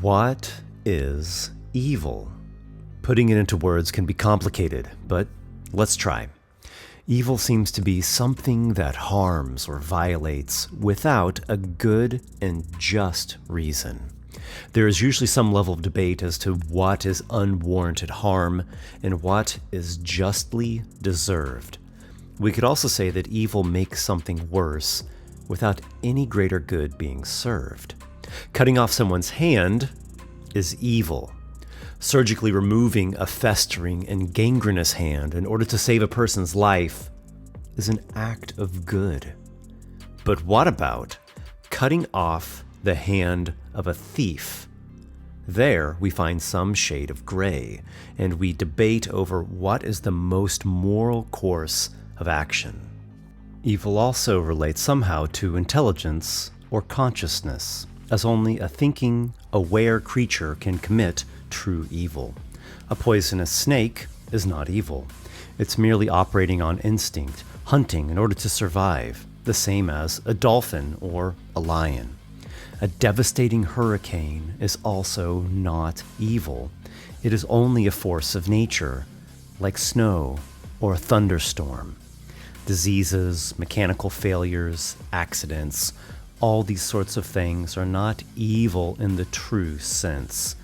What is evil? Putting it into words can be complicated, but let's try. Evil seems to be something that harms or violates without a good and just reason. There is usually some level of debate as to what is unwarranted harm and what is justly deserved. We could also say that evil makes something worse without any greater good being served. Cutting off someone's hand is evil. Surgically removing a festering and gangrenous hand in order to save a person's life is an act of good. But what about cutting off the hand of a thief? There we find some shade of gray, and we debate over what is the most moral course of action. Evil also relates somehow to intelligence or consciousness, as only a thinking, aware creature can commit true evil. A poisonous snake is not evil. It's merely operating on instinct, hunting in order to survive, the same as a dolphin or a lion. A devastating hurricane is also not evil. It is only a force of nature, like snow or a thunderstorm. Diseases, mechanical failures, accidents, all these sorts of things are not evil in the true sense.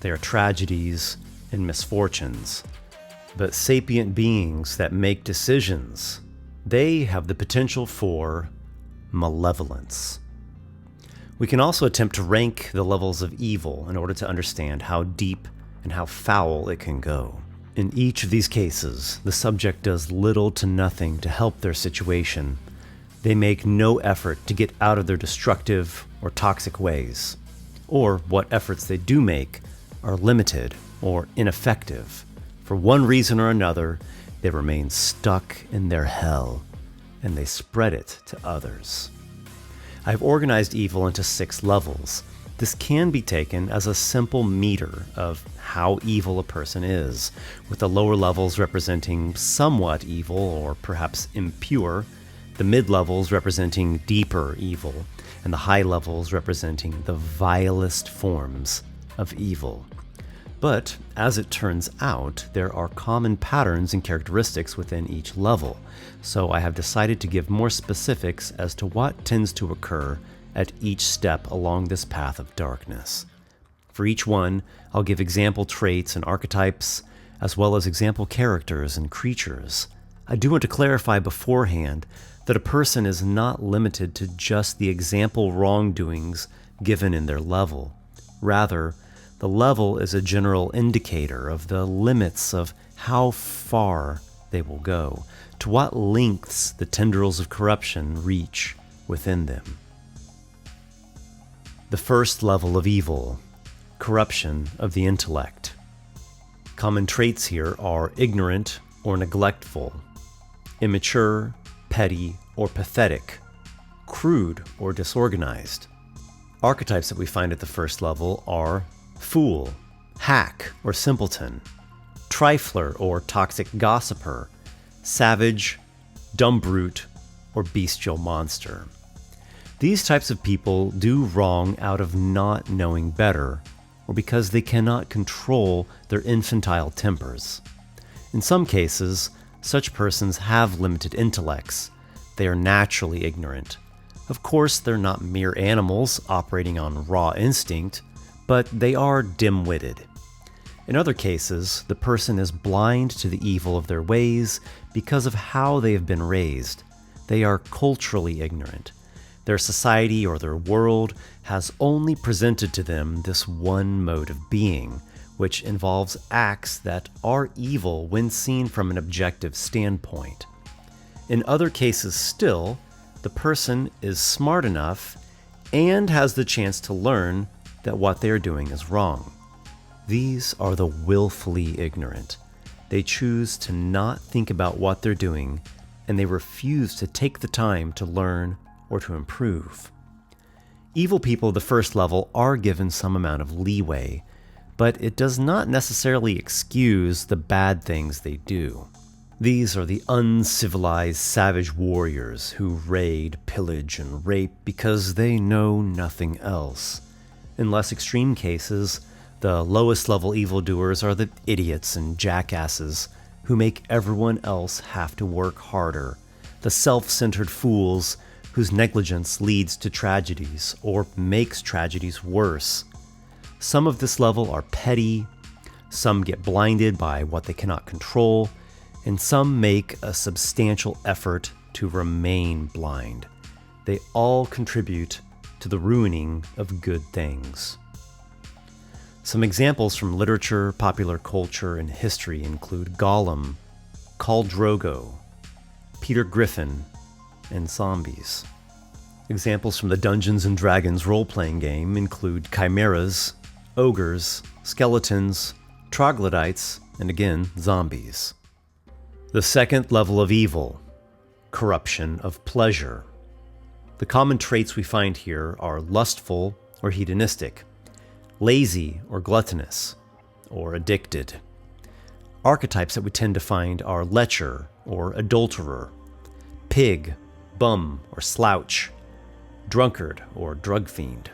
They are tragedies and misfortunes. But sapient beings that make decisions, they have the potential for malevolence. We can also attempt to rank the levels of evil in order to understand how deep and how foul it can go. In each of these cases, the subject does little to nothing to help their situation. They make no effort to get out of their destructive or toxic ways. Or what efforts they do make are limited or ineffective. For one reason or another, they remain stuck in their hell, and they spread it to others. I've organized evil into 6 levels. This can be taken as a simple meter of how evil a person is, with the lower levels representing somewhat evil or perhaps impure, the mid-levels representing deeper evil, and the high levels representing the vilest forms of evil. But, as it turns out, there are common patterns and characteristics within each level, so I have decided to give more specifics as to what tends to occur at each step along this path of darkness. For each one, I'll give example traits and archetypes, as well as example characters and creatures. I do want to clarify beforehand that a person is not limited to just the example wrongdoings given in their level. Rather, the level is a general indicator of the limits of how far they will go, to what lengths the tendrils of corruption reach within them. The first level of evil, corruption of the intellect. Common traits here are ignorant or neglectful, immature, petty, or pathetic, crude or disorganized. Archetypes that we find at the first level are fool, hack or simpleton, trifler or toxic gossiper, savage, dumb brute, or bestial monster. These types of people do wrong out of not knowing better, or because they cannot control their infantile tempers. In some cases, such persons have limited intellects. They are naturally ignorant. Of course, they're not mere animals operating on raw instinct, but they are dim-witted. In other cases, the person is blind to the evil of their ways because of how they have been raised. They are culturally ignorant. Their society or their world has only presented to them this one mode of being, which involves acts that are evil when seen from an objective standpoint. In other cases still, the person is smart enough and has the chance to learn that what they are doing is wrong. These are the willfully ignorant. They choose to not think about what they're doing, and they refuse to take the time to learn or to improve. Evil people of the first level are given some amount of leeway, but it does not necessarily excuse the bad things they do. These are the uncivilized savage warriors who raid, pillage, and rape because they know nothing else. In less extreme cases, the lowest level evildoers are the idiots and jackasses who make everyone else have to work harder, the self-centered fools whose negligence leads to tragedies or makes tragedies worse. Some of this level are petty, some get blinded by what they cannot control, and some make a substantial effort to remain blind. They all contribute to the ruining of good things. Some examples from literature, popular culture, and history include Gollum, Khal Drogo, Peter Griffin, and zombies. Examples from the Dungeons & Dragons role-playing game include chimeras, ogres, skeletons, troglodytes, and again, zombies. The second level of evil, corruption of pleasure. The common traits we find here are lustful or hedonistic, lazy or gluttonous, or addicted. Archetypes that we tend to find are lecher or adulterer, pig, bum or slouch, drunkard or drug fiend.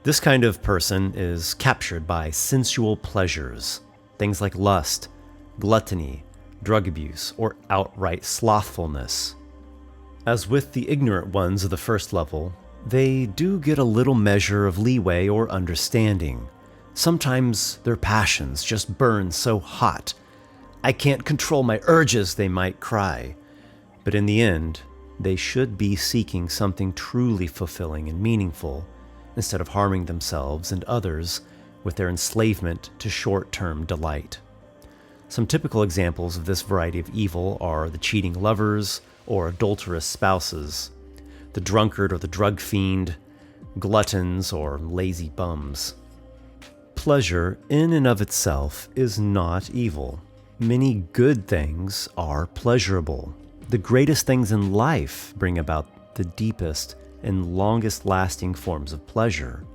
This kind of person is captured by sensual pleasures, things like lust, gluttony, drug abuse, or outright slothfulness. As with the ignorant ones of the first level, they do get a little measure of leeway or understanding. Sometimes their passions just burn so hot. "I can't control my urges," they might cry. But in the end, they should be seeking something truly fulfilling and meaningful, instead of harming themselves and others with their enslavement to short-term delight. Some typical examples of this variety of evil are the cheating lovers or adulterous spouses, the drunkard or the drug fiend, gluttons or lazy bums. Pleasure in and of itself is not evil. Many good things are pleasurable. The greatest things in life bring about the deepest and longest-lasting forms of pleasure.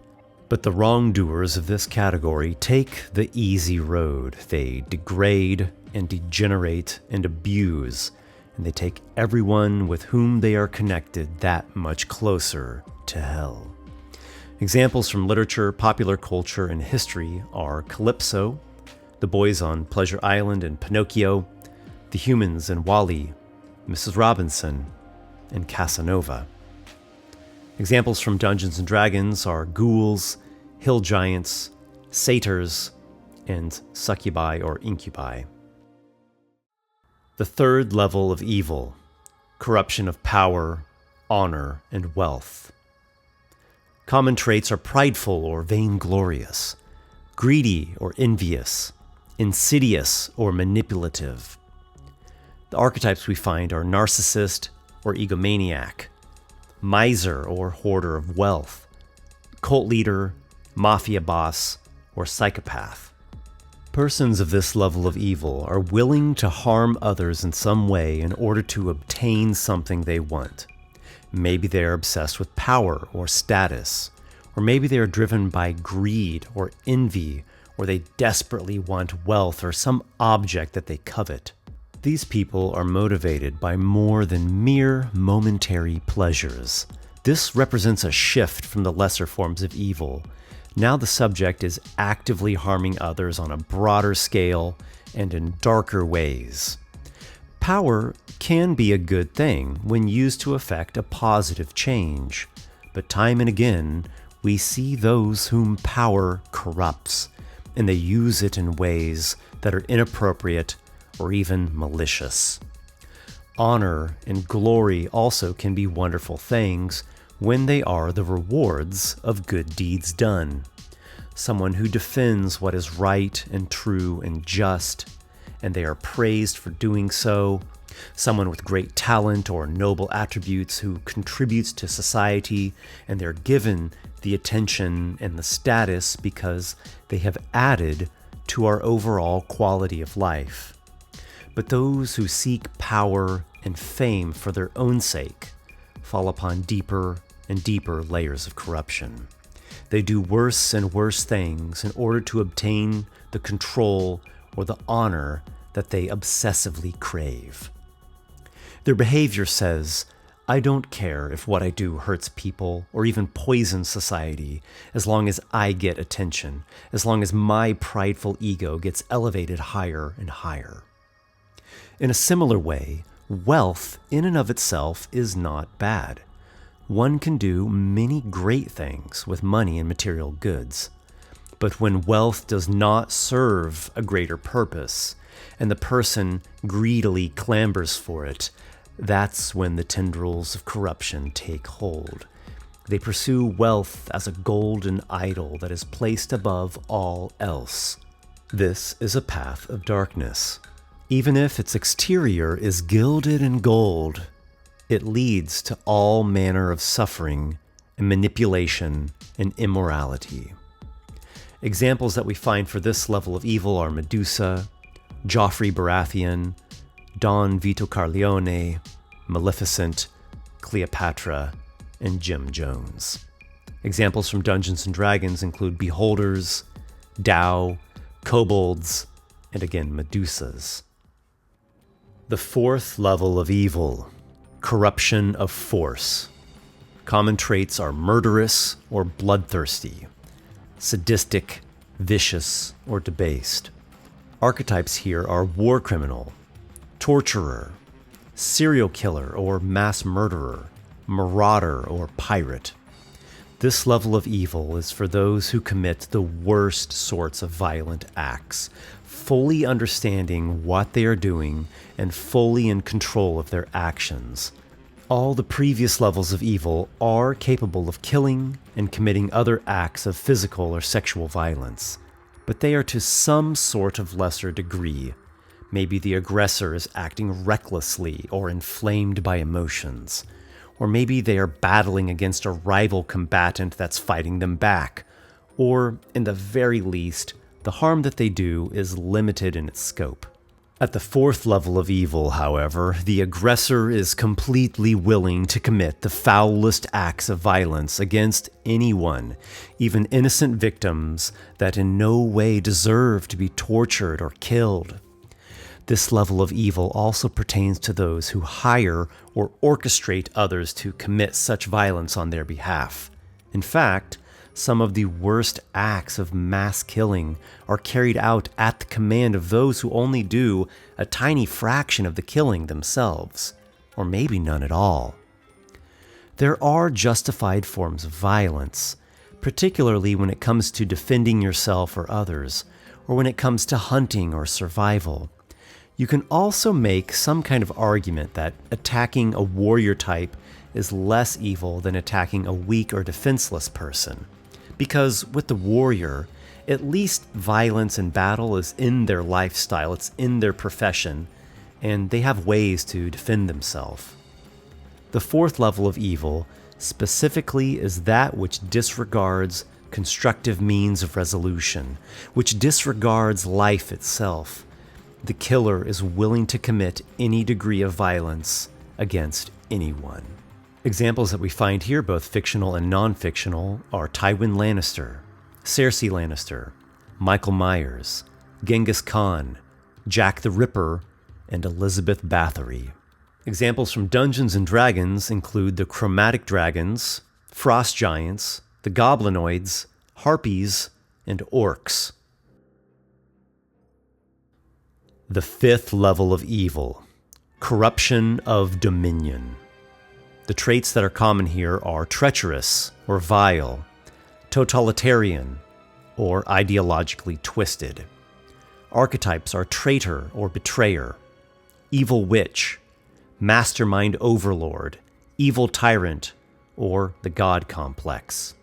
But the wrongdoers of this category take the easy road. They degrade and degenerate and abuse, and they take everyone with whom they are connected that much closer to hell. Examples from literature, popular culture, and history are Calypso, the boys on Pleasure Island and Pinocchio, the humans in WALL-E, Mrs. Robinson, and Casanova. Examples from Dungeons & Dragons are ghouls, hill giants, satyrs, and succubi or incubi. The third level of evil, corruption of power, honor, and wealth. Common traits are prideful or vainglorious, greedy or envious, insidious or manipulative. The archetypes we find are narcissist or egomaniac, miser or hoarder of wealth, cult leader, mafia boss, or psychopath. Persons of this level of evil are willing to harm others in some way in order to obtain something they want. Maybe they are obsessed with power or status, or maybe they are driven by greed or envy, or they desperately want wealth or some object that they covet. These people are motivated by more than mere momentary pleasures. This represents a shift from the lesser forms of evil. Now the subject is actively harming others on a broader scale and in darker ways. Power can be a good thing when used to effect a positive change, but time and again we see those whom power corrupts, and they use it in ways that are inappropriate or even malicious. Honor and glory also can be wonderful things when they are the rewards of good deeds done. Someone who defends what is right and true and just, and they are praised for doing so. Someone with great talent or noble attributes who contributes to society, and they're given the attention and the status because they have added to our overall quality of life. But those who seek power and fame for their own sake fall upon deeper and deeper layers of corruption. They do worse and worse things in order to obtain the control or the honor that they obsessively crave. Their behavior says, I don't care if what I do hurts people or even poisons society, as long as I get attention, as long as my prideful ego gets elevated higher and higher. In a similar way, wealth in and of itself is not bad. One can do many great things with money and material goods. But when wealth does not serve a greater purpose, and the person greedily clambers for it, that's when the tendrils of corruption take hold. They pursue wealth as a golden idol that is placed above all else. This is a path of darkness. Even if its exterior is gilded in gold, it leads to all manner of suffering and manipulation and immorality. Examples that we find for this level of evil are Medusa, Joffrey Baratheon, Don Vito Corleone, Maleficent, Cleopatra, and Jim Jones. Examples from Dungeons & Dragons include Beholders, Tao, Kobolds, and again Medusas. The fourth level of evil, corruption of force. Common traits are murderous or bloodthirsty, sadistic, vicious, or debased. Archetypes here are war criminal, torturer, serial killer or mass murderer, marauder or pirate. This level of evil is for those who commit the worst sorts of violent acts, fully understanding what they are doing and fully in control of their actions. All the previous levels of evil are capable of killing and committing other acts of physical or sexual violence, but they are to some sort of lesser degree. Maybe the aggressor is acting recklessly or inflamed by emotions, or maybe they are battling against a rival combatant that's fighting them back, or, in the very least, the harm that they do is limited in its scope. At the fourth level of evil, however, the aggressor is completely willing to commit the foulest acts of violence against anyone, even innocent victims that in no way deserve to be tortured or killed. This level of evil also pertains to those who hire or orchestrate others to commit such violence on their behalf. In fact, some of the worst acts of mass killing are carried out at the command of those who only do a tiny fraction of the killing themselves, or maybe none at all. There are justified forms of violence, particularly when it comes to defending yourself or others, or when it comes to hunting or survival. You can also make some kind of argument that attacking a warrior type is less evil than attacking a weak or defenseless person. Because with the warrior, at least violence in battle is in their lifestyle, it's in their profession, and they have ways to defend themselves. The fourth level of evil specifically is that which disregards constructive means of resolution, which disregards life itself. The killer is willing to commit any degree of violence against anyone. Examples that we find here, both fictional and non-fictional, are Tywin Lannister, Cersei Lannister, Michael Myers, Genghis Khan, Jack the Ripper, and Elizabeth Bathory. Examples from Dungeons & Dragons include the Chromatic Dragons, Frost Giants, the Goblinoids, Harpies, and Orcs. The fifth level of evil, corruption of dominion. The traits that are common here are treacherous or vile, totalitarian, or ideologically twisted. Archetypes are traitor or betrayer, evil witch, mastermind overlord, evil tyrant, or the god complex.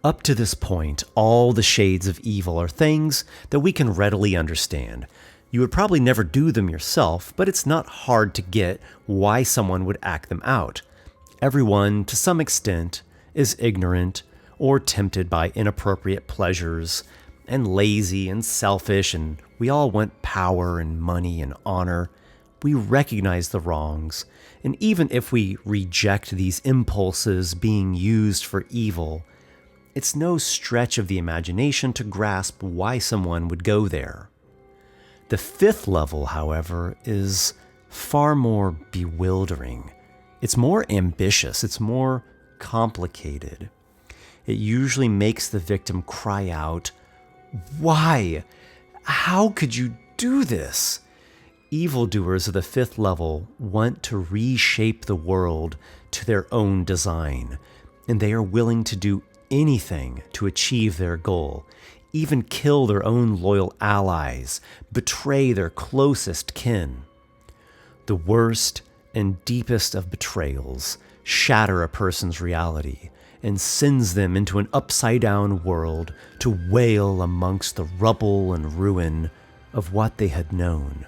Up to this point, all the shades of evil are things that we can readily understand. You would probably never do them yourself, but it's not hard to get why someone would act them out. Everyone, to some extent, is ignorant or tempted by inappropriate pleasures, and lazy and selfish, and we all want power and money and honor. We recognize the wrongs, and even if we reject these impulses being used for evil, it's no stretch of the imagination to grasp why someone would go there. The fifth level, however, is far more bewildering. It's more ambitious, it's more complicated. It usually makes the victim cry out, "Why? How could you do this?" Evildoers of the fifth level want to reshape the world to their own design, and they are willing to do anything to achieve their goal, even kill their own loyal allies, betray their closest kin. The worst and deepest of betrayals shatter a person's reality and sends them into an upside-down world to wail amongst the rubble and ruin of what they had known.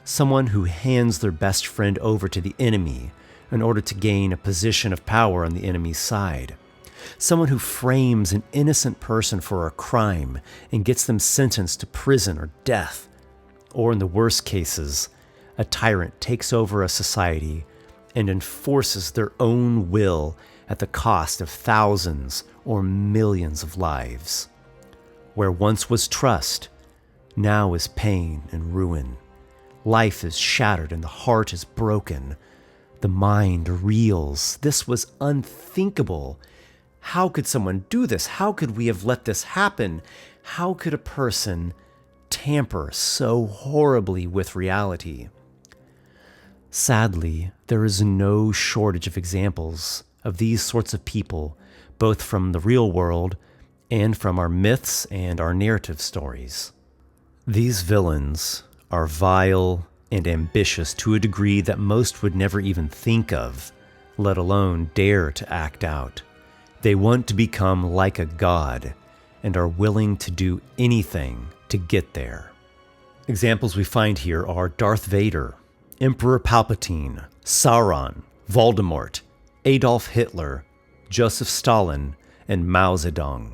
Someone who hands their best friend over to the enemy in order to gain a position of power on the enemy's side. Someone who frames an innocent person for a crime and gets them sentenced to prison or death. Or in the worst cases, a tyrant takes over a society and enforces their own will at the cost of thousands or millions of lives. Where once was trust, now is pain and ruin. Life is shattered and the heart is broken. The mind reels. This was unthinkable. How could someone do this? How could we have let this happen? How could a person tamper so horribly with reality? Sadly, there is no shortage of examples of these sorts of people, both from the real world and from our myths and our narrative stories. These villains are vile and ambitious to a degree that most would never even think of, let alone dare to act out. They want to become like a god and are willing to do anything to get there. Examples we find here are Darth Vader, Emperor Palpatine, Sauron, Voldemort, Adolf Hitler, Joseph Stalin, and Mao Zedong.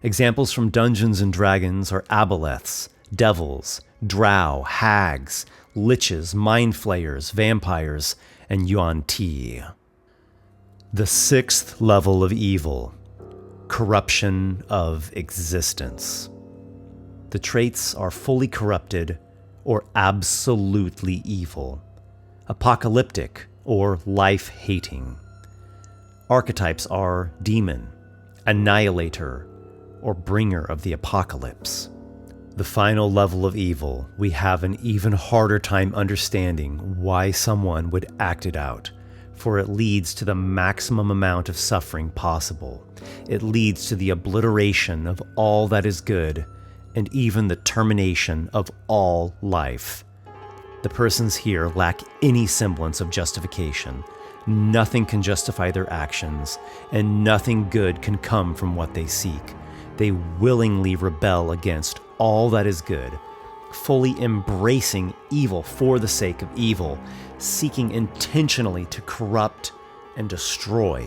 Examples from Dungeons & Dragons are aboleths, devils, drow, hags, liches, mind flayers, vampires, and Yuan Ti. The sixth level of evil, corruption of existence. The traits are fully corrupted or absolutely evil, apocalyptic or life-hating. Archetypes are demon, annihilator, or bringer of the apocalypse. The final level of evil, we have an even harder time understanding why someone would act it out, for it leads to the maximum amount of suffering possible. It leads to the obliteration of all that is good, and even the termination of all life. The persons here lack any semblance of justification. Nothing can justify their actions, and nothing good can come from what they seek. They willingly rebel against all that is good, fully embracing evil for the sake of evil, seeking intentionally to corrupt and destroy.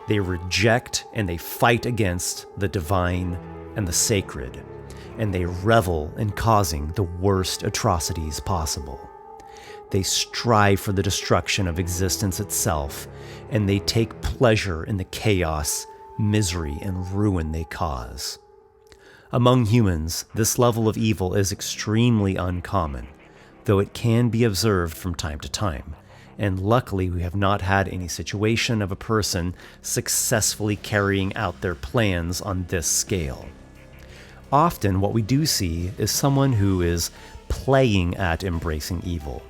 They reject and they fight against the divine and the sacred, and they revel in causing the worst atrocities possible. They strive for the destruction of existence itself, and they take pleasure in the chaos, misery, and ruin they cause. Among humans, this level of evil is extremely uncommon, though it can be observed from time to time, and luckily we have not had any situation of a person successfully carrying out their plans on this scale. Often what we do see is someone who is playing at embracing evil.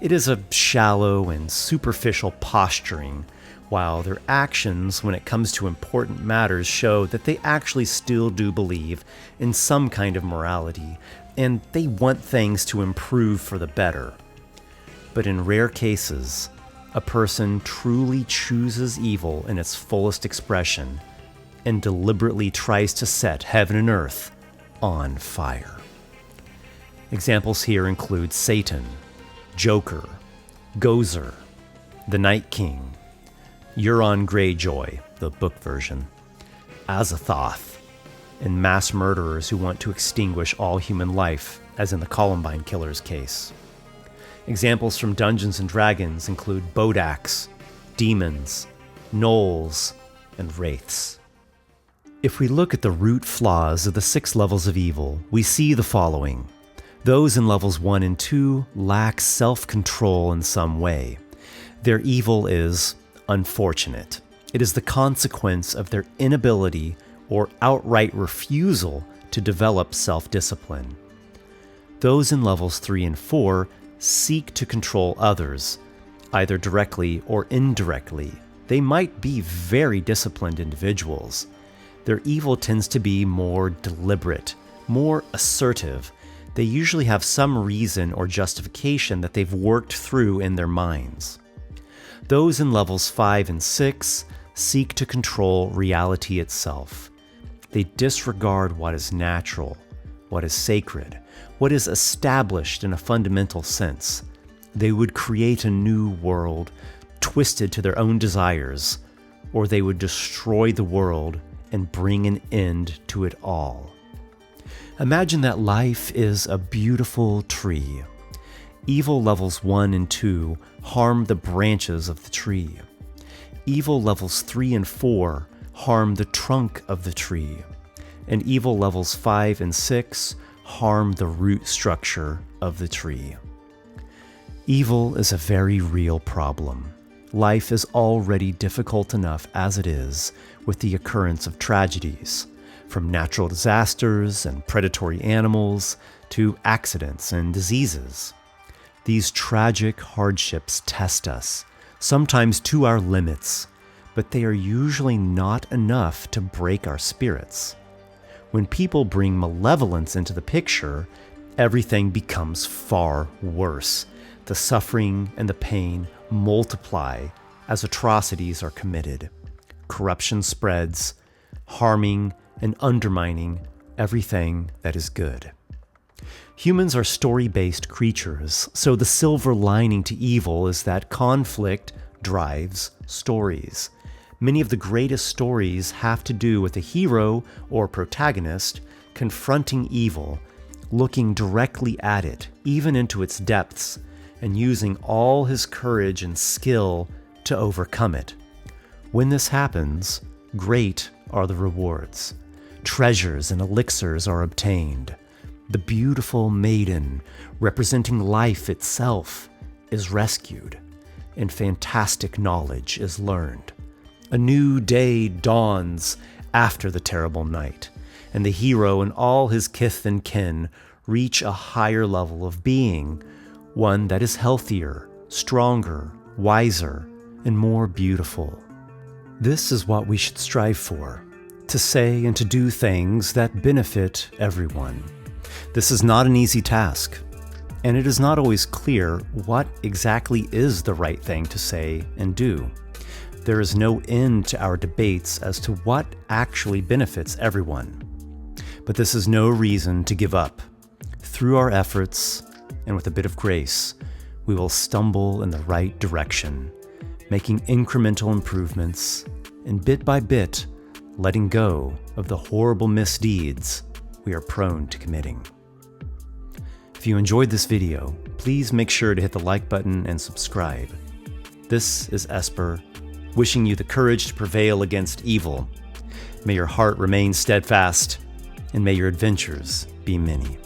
It is a shallow and superficial posturing, while their actions when it comes to important matters show that they actually still do believe in some kind of morality, and they want things to improve for the better. But in rare cases, a person truly chooses evil in its fullest expression and deliberately tries to set heaven and earth on fire. Examples here include Satan, Joker, Gozer, the Night King, Euron Greyjoy, the book version, Azathoth, and mass murderers who want to extinguish all human life, as in the Columbine killer's case. Examples from Dungeons & Dragons include Bodax, demons, gnolls, and wraiths. If we look at the root flaws of the 6 levels of evil, we see the following. Those in levels 1 and 2 lack self-control in some way. Their evil is unfortunate. It is the consequence of their inability or outright refusal to develop self-discipline. Those in levels 3 and 4 seek to control others, either directly or indirectly. They might be very disciplined individuals. Their evil tends to be more deliberate, more assertive. They usually have some reason or justification that they've worked through in their minds. Those in levels 5 and 6 seek to control reality itself. They disregard what is natural, what is sacred, what is established in a fundamental sense. They would create a new world, twisted to their own desires, or they would destroy the world and bring an end to it all. Imagine that life is a beautiful tree. Evil levels 1 and 2 harm the branches of the tree. Evil levels 3 and 4 harm the trunk of the tree. And evil levels 5 and 6 harm the root structure of the tree. Evil is a very real problem. Life is already difficult enough as it is with the occurrence of tragedies, from natural disasters and predatory animals to accidents and diseases. These tragic hardships test us, sometimes to our limits, but they are usually not enough to break our spirits. When people bring malevolence into the picture, everything becomes far worse. The suffering and the pain multiply as atrocities are committed. Corruption spreads, harming and undermining everything that is good. Humans are story-based creatures, so the silver lining to evil is that conflict drives stories. Many of the greatest stories have to do with a hero or protagonist confronting evil, looking directly at it, even into its depths, and using all his courage and skill to overcome it. When this happens, great are the rewards. Treasures and elixirs are obtained. The beautiful maiden, representing life itself, is rescued, and fantastic knowledge is learned. A new day dawns after the terrible night, and the hero and all his kith and kin reach a higher level of being, one that is healthier, stronger, wiser, and more beautiful. This is what we should strive for, to say and to do things that benefit everyone. This is not an easy task, and it is not always clear what exactly is the right thing to say and do. There is no end to our debates as to what actually benefits everyone. But this is no reason to give up. Through our efforts, and with a bit of grace, we will stumble in the right direction, making incremental improvements, and bit by bit, letting go of the horrible misdeeds we are prone to committing. If you enjoyed this video, please make sure to hit the like button and subscribe. This is Esper, wishing you the courage to prevail against evil. May your heart remain steadfast, and may your adventures be many.